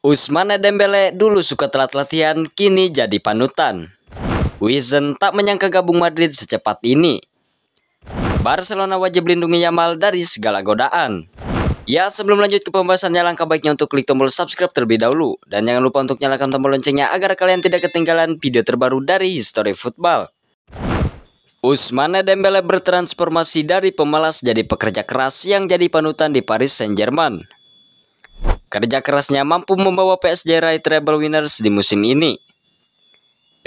Ousmane Dembele dulu suka telat latihan, kini jadi panutan. Wijnaldum tak menyangka gabung Madrid secepat ini. Barcelona wajib lindungi Yamal dari segala godaan. Ya, sebelum lanjut ke pembahasannya, langkah baiknya untuk klik tombol subscribe terlebih dahulu. Dan jangan lupa untuk nyalakan tombol loncengnya agar kalian tidak ketinggalan video terbaru dari History Football. Ousmane Dembele bertransformasi dari pemalas jadi pekerja keras yang jadi panutan di Paris Saint-Germain. Kerja kerasnya mampu membawa PSG raih treble winners di musim ini.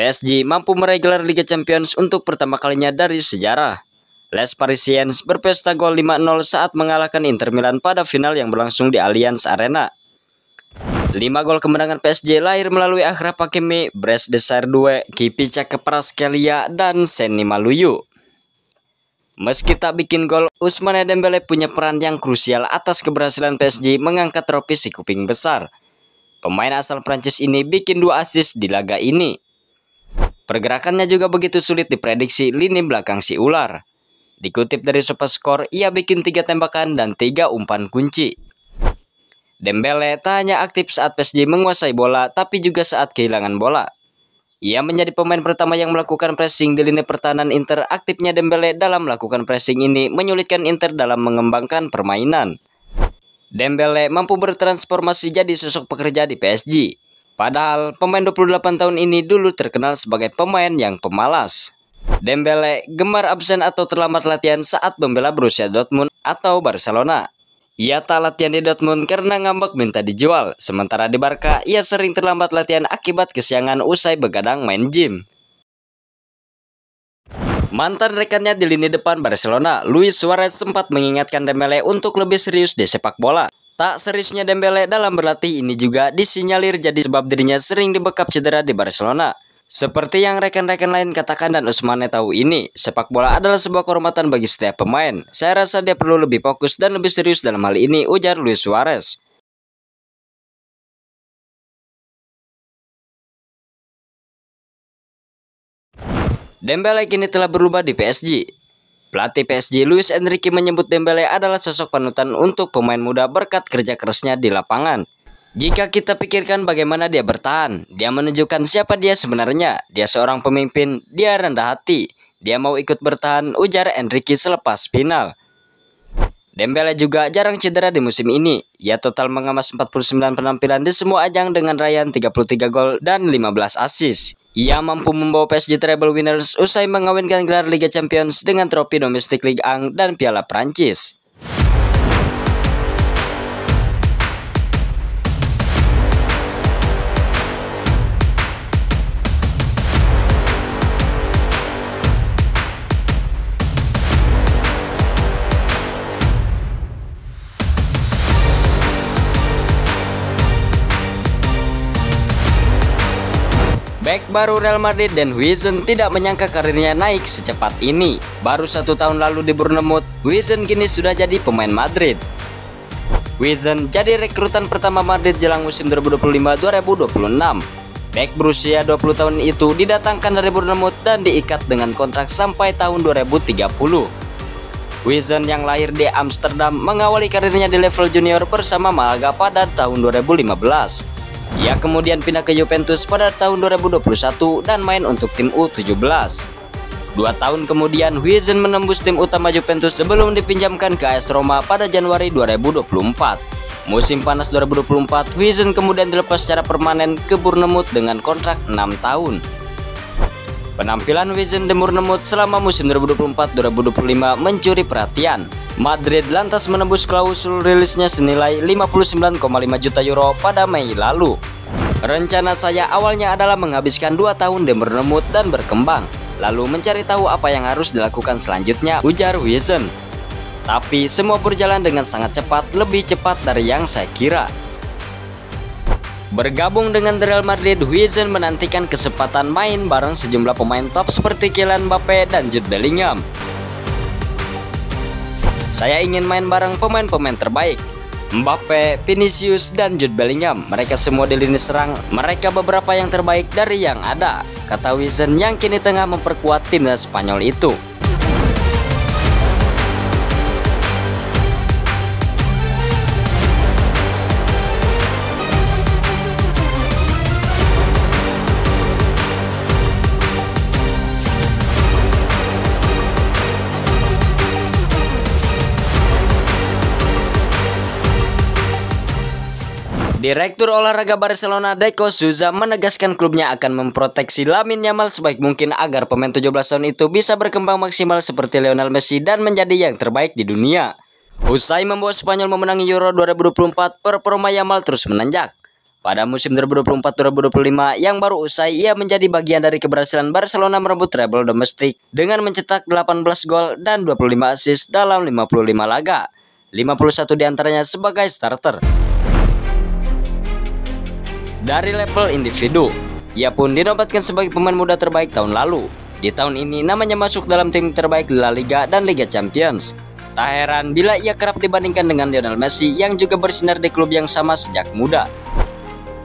PSG mampu meraih gelar Liga Champions untuk pertama kalinya dari sejarah. Les Parisiens berpesta gol 5-0 saat mengalahkan Inter Milan pada final yang berlangsung di Allianz Arena. 5 gol kemenangan PSG lahir melalui Achraf Hakimi, Brice Desailly, Khvicha Kvaratskhelia, dan Seny Maluyu. Meski tak bikin gol, Ousmane Dembele punya peran yang krusial atas keberhasilan PSG mengangkat trofi si kuping besar. Pemain asal Prancis ini bikin 2 assist di laga ini. Pergerakannya juga begitu sulit diprediksi lini belakang si ular. Dikutip dari SofaScore, ia bikin 3 tembakan dan 3 umpan kunci. Dembele tak hanya aktif saat PSG menguasai bola, tapi juga saat kehilangan bola. Ia menjadi pemain pertama yang melakukan pressing di lini pertahanan Inter. Aktifnya Dembele dalam melakukan pressing ini menyulitkan Inter dalam mengembangkan permainan. Dembele mampu bertransformasi jadi sosok pekerja di PSG. Padahal pemain 28 tahun ini dulu terkenal sebagai pemain yang pemalas. Dembele gemar absen atau terlambat latihan saat membela Borussia Dortmund atau Barcelona. Ia tak latihan di Dortmund karena ngambek minta dijual. Sementara di Barca, ia sering terlambat latihan akibat kesiangan usai begadang main gym. Mantan rekannya di lini depan Barcelona, Luis Suarez, sempat mengingatkan Dembele untuk lebih serius di sepak bola. Tak seriusnya Dembele dalam berlatih ini juga disinyalir jadi sebab dirinya sering dibekap cedera di Barcelona. Seperti yang rekan-rekan lain katakan dan Ousmane tahu ini, sepak bola adalah sebuah kehormatan bagi setiap pemain. Saya rasa dia perlu lebih fokus dan lebih serius dalam hal ini, ujar Luis Suarez. Dembele kini telah berubah di PSG. Pelatih PSG Luis Enrique menyebut Dembele adalah sosok panutan untuk pemain muda berkat kerja kerasnya di lapangan. Jika kita pikirkan bagaimana dia bertahan, dia menunjukkan siapa dia sebenarnya. Dia seorang pemimpin, dia rendah hati, dia mau ikut bertahan, ujar Enrique selepas final. Dembele juga jarang cedera di musim ini. Ia total mengemas 49 penampilan di semua ajang dengan raihan 33 gol dan 15 assist. Ia mampu membawa PSG treble winners usai mengawinkan gelar Liga Champions dengan trofi domestik Ligue 1 dan Piala Prancis. Bek baru Real Madrid dan Wijnaldum tidak menyangka karirnya naik secepat ini. Baru 1 tahun lalu di Bournemouth, Wijnaldum kini sudah jadi pemain Madrid. Wijnaldum jadi rekrutan pertama Madrid jelang musim 2025-2026. Bek berusia 20 tahun itu didatangkan dari Bournemouth dan diikat dengan kontrak sampai tahun 2030. Wijnaldum yang lahir di Amsterdam mengawali karirnya di level junior bersama Malaga pada tahun 2015. Ia kemudian pindah ke Juventus pada tahun 2021 dan main untuk tim U17. 2 tahun kemudian, Wijnaldum menembus tim utama Juventus sebelum dipinjamkan ke AS Roma pada Januari 2024. Musim panas 2024, Wijnaldum kemudian dilepas secara permanen ke Bournemouth dengan kontrak 6 tahun. Penampilan Wijnaldum di Bournemouth selama musim 2024-2025 mencuri perhatian. Madrid lantas menembus klausul rilisnya senilai 59,5 juta euro pada Mei lalu. Rencana saya awalnya adalah menghabiskan 2 tahun di Bournemouth dan berkembang, lalu mencari tahu apa yang harus dilakukan selanjutnya, ujar Wijnaldum. Tapi semua berjalan dengan sangat cepat, lebih cepat dari yang saya kira. Bergabung dengan Real Madrid, Wijnaldum menantikan kesempatan main bareng sejumlah pemain top seperti Kylian Mbappe dan Jude Bellingham. Saya ingin main bareng pemain-pemain terbaik, Mbappe, Vinicius, dan Jude Bellingham. Mereka semua di lini serang, mereka beberapa yang terbaik dari yang ada, kata Wijnaldum yang kini tengah memperkuat timnas Spanyol itu. Direktur olahraga Barcelona Deco Souza menegaskan klubnya akan memproteksi Lamine Yamal sebaik mungkin agar pemain 17 tahun itu bisa berkembang maksimal seperti Lionel Messi dan menjadi yang terbaik di dunia. Usai membawa Spanyol memenangi Euro 2024, performa Yamal terus menanjak. Pada musim 2024-2025 yang baru usai, ia menjadi bagian dari keberhasilan Barcelona merebut treble domestik dengan mencetak 18 gol dan 25 assist dalam 55 laga, 51 diantaranya sebagai starter. Dari level individu, ia pun dinobatkan sebagai pemain muda terbaik tahun lalu. Di tahun ini namanya masuk dalam tim terbaik La Liga dan Liga Champions. Tak heran bila ia kerap dibandingkan dengan Lionel Messi yang juga bersinar di klub yang sama sejak muda.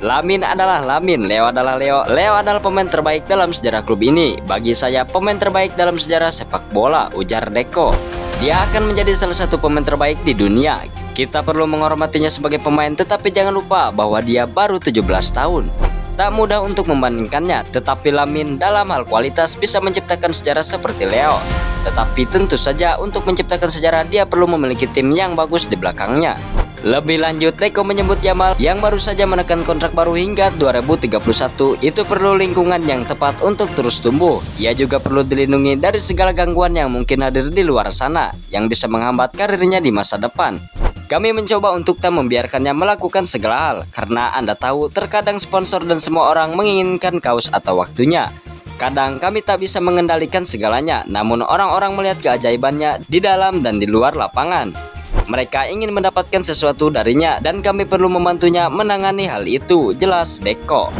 Lamine adalah Lamine, Leo adalah Leo. Leo adalah pemain terbaik dalam sejarah klub ini. Bagi saya pemain terbaik dalam sejarah sepak bola, ujar Deco. Dia akan menjadi salah satu pemain terbaik di dunia. Kita perlu menghormatinya sebagai pemain, tetapi jangan lupa bahwa dia baru 17 tahun. Tak mudah untuk membandingkannya, tetapi Lamine dalam hal kualitas bisa menciptakan sejarah seperti Leo. Tetapi tentu saja untuk menciptakan sejarah dia perlu memiliki tim yang bagus di belakangnya. Lebih lanjut, Deco menyebut Yamal yang baru saja menekan kontrak baru hingga 2031 itu perlu lingkungan yang tepat untuk terus tumbuh. Ia juga perlu dilindungi dari segala gangguan yang mungkin hadir di luar sana yang bisa menghambat karirnya di masa depan. Kami mencoba untuk tak membiarkannya melakukan segala hal, karena Anda tahu terkadang sponsor dan semua orang menginginkan kaos atau waktunya. Kadang kami tak bisa mengendalikan segalanya, namun orang-orang melihat keajaibannya di dalam dan di luar lapangan. Mereka ingin mendapatkan sesuatu darinya dan kami perlu membantunya menangani hal itu, jelas Deco.